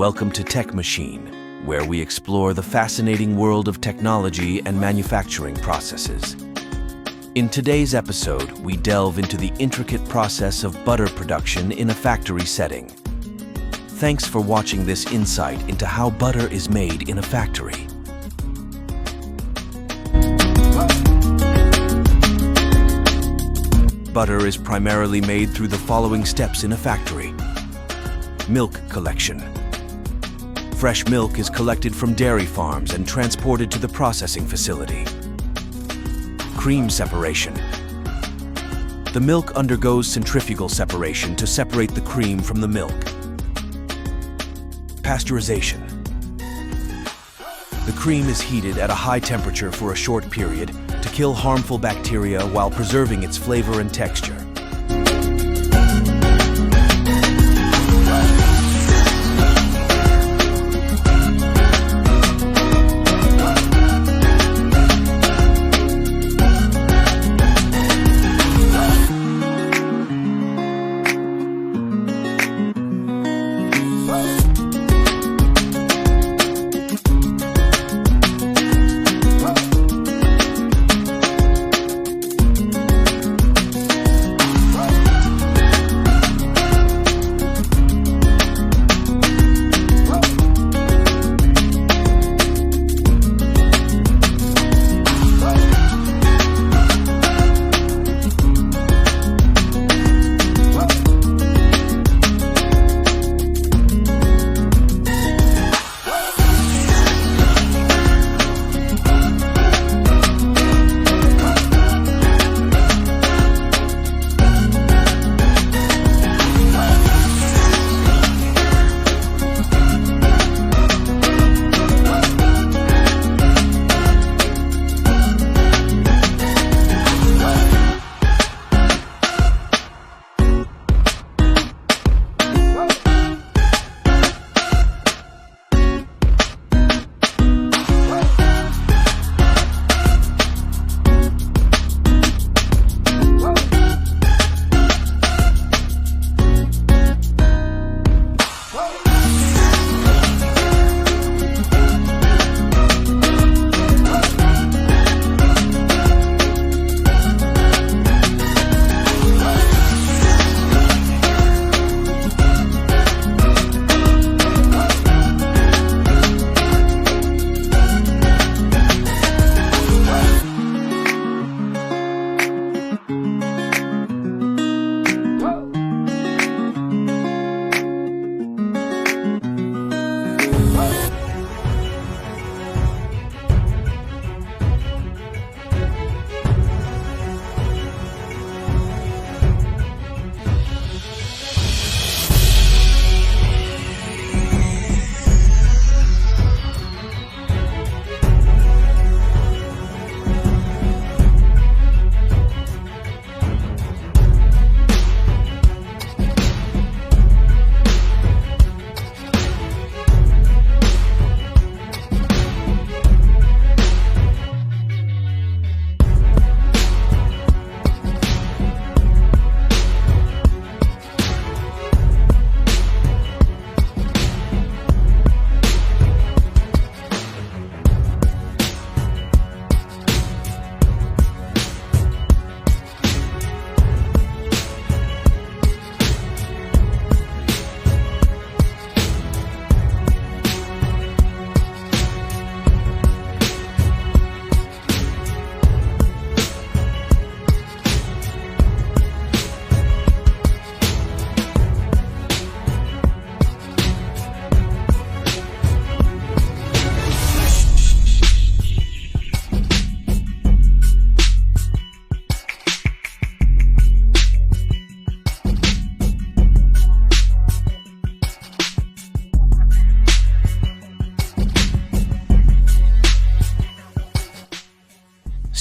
Welcome to Tech Machine, where we explore the fascinating world of technology and manufacturing processes. In today's episode, we delve into the intricate process of butter production in a factory setting. Thanks for watching this insight into how butter is made in a factory. Butter is primarily made through the following steps in a factory. Milk collection. Fresh milk is collected from dairy farms and transported to the processing facility. Cream separation. The milk undergoes centrifugal separation to separate the cream from the milk. Pasteurization. The cream is heated at a high temperature for a short period to kill harmful bacteria while preserving its flavor and texture.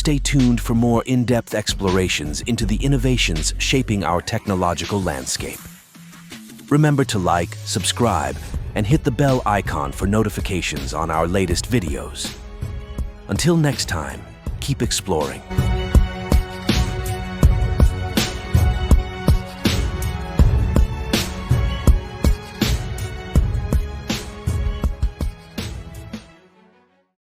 Stay tuned for more in-depth explorations into the innovations shaping our technological landscape. Remember to like, subscribe, and hit the bell icon for notifications on our latest videos. Until next time, keep exploring.